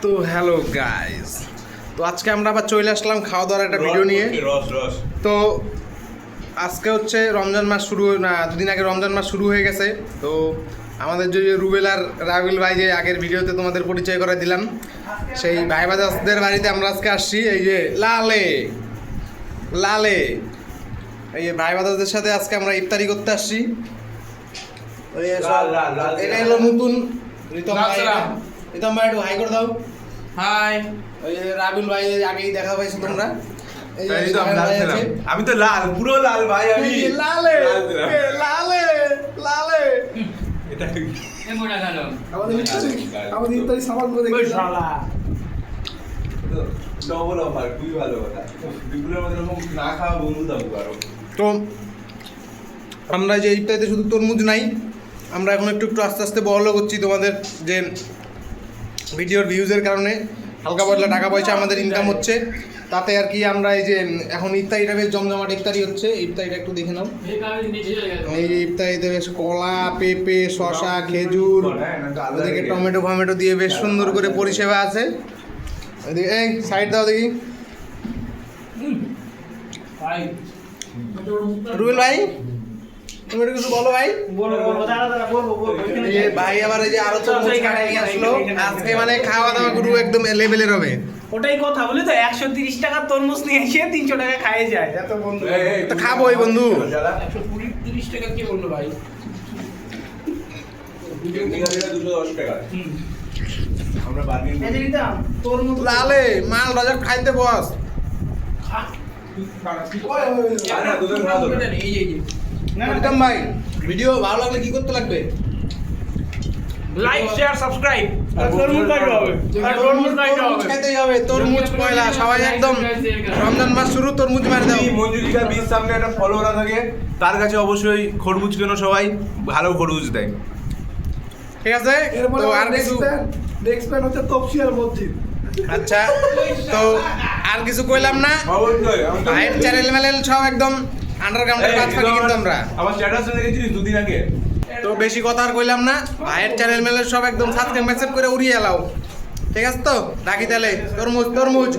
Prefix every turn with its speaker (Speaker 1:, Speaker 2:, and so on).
Speaker 1: তো hello guys, তো আজকে আমরা আবার চলে আসলাম খাওয়া দাওয়ার একটা ভিডিও নিয়ে। তো আজকে হচ্ছে রমজান মাস শুরু, না দুদিন আগে রমজান মাস শুরু হয়ে গেছে। তো আমাদের যে রুবেল আর রাবিল ভাই যে আগের ভিডিওতে তোমাদের পরিচয় করে দিলাম, সেই ভাই বাজাজদের বাড়িতে আমরা আজকে আসছি। এই যে লালে লালে এই ভাই বাজাজদের সাথে আজকে আমরা ইফতারি করতে আসছি। এটা হলো নতুন রিতম ভাই। রিতম ভাই একটু হাই করে দাও।
Speaker 2: হাই।
Speaker 1: ওই যে রাবিল ভাই আগেই দেখা পাইছো তোমরা।
Speaker 3: আমি তো লাল, পুরো লাল ভাই। আমি
Speaker 1: লালে লালে লালে
Speaker 3: এটা
Speaker 2: এমনটা কেন?
Speaker 4: আমাদের ইফতারি সামান করে দেখি শালা
Speaker 3: ডবল অফার, খুবই ভালো কথা। বিপুলের মধ্যে এরকম না খাওয়া বন্ধু দাও আরো।
Speaker 1: তো আমরা যে ইফতারিতে শুধু তরমুজ নাই, আমরা এখন একটু একটু আস্তে আস্তে বড় করছি। তোমাদের যে ভিডিওর ভিউজের কারণে হালকা পাতলা টাকা পয়সা আমাদের ইনকাম হচ্ছে, তাতে আর কি আমরা এই যে এখন ইফতারিটা বেশ জমজমাট ইফতারি হচ্ছে। ইফতারিটা একটু দেখে নাও। এই যে ইফতারিতে বেশ কলা, পেঁপে, শসা, খেজুর, ওদিকে টমেটো ফমেটো দিয়ে বেশ সুন্দর করে পরিষেবা আছে। ওইদিকে এই সাইড দাও দেখি। রুবেল ভাই, তুমি একটু কিছু বলো ভাই। এই যে ভাই আবার এই যে আরো তরমুজ কাটাই নিয়ে আসলো আজকে, মানে খাওয়া দাওয়া গুরু একদম লেভেলের হবে।
Speaker 4: ওটাই কথা বলি তো, 130 টাকা তরমুজ নিয়ে এসে 300 টাকা খাইয়ে যায় এত বন্ধু।
Speaker 1: তো খাবো ওই বন্ধু।
Speaker 2: 130 টাকা কি বললো ভাই?
Speaker 3: $210 টাকা। আমরা বার্গেন করি।
Speaker 4: তরমুজ
Speaker 1: লালে মাল বাজার খাইতে বস।
Speaker 3: না, দুধের ভাত হবে।
Speaker 2: এই
Speaker 1: রিতম ভাই, ভিডিও ভালো লাগলে কি করতে লাগবে?
Speaker 2: Like share subscribe.
Speaker 4: তরমুজ খাইতে হবে, তরমুজ খাইতে
Speaker 1: তরমুজ
Speaker 4: হবে।
Speaker 1: খাইতেই হবে, তরমুজ পয়লা। সবাই একদম রমজান মাস শুরু, তরমুজ মার দাও।
Speaker 3: যদি মঞ্জুরিকা বীজ সামনে একটা ফলোরা থাকে, তার কাছে অবশ্যই খরমুজ কেন, সবাই ভালো খরমুজ দেয়।
Speaker 1: ঠিক আছে,
Speaker 4: এরপরে
Speaker 1: তো আর কিছু
Speaker 4: নেক্সট প্ল্যান হচ্ছে তফসিয়ার মসজিদ।
Speaker 1: আচ্ছা, তো আর কিছু কইলাম না।
Speaker 3: অবশ্যই
Speaker 1: ভাইয়ের চ্যানেল ম্যানেল সব একদম আন্ডারগ্রাউন্ডের কাজ ফাঁকি কিন্তু আমরা।
Speaker 3: আমার স্ট্যাটাসে দেখেছিস দুদিন আগে।
Speaker 1: তো বেশি কথা আর কইলাম না। ভাইয়ের চ্যানেল ম্যানেল সব একদম সাবস্ক্রাইব মেসেজ করে উড়িয়ে এলাও। ঠিক আছে, তো রাখি তাহলে। তরমুজ তরমুজ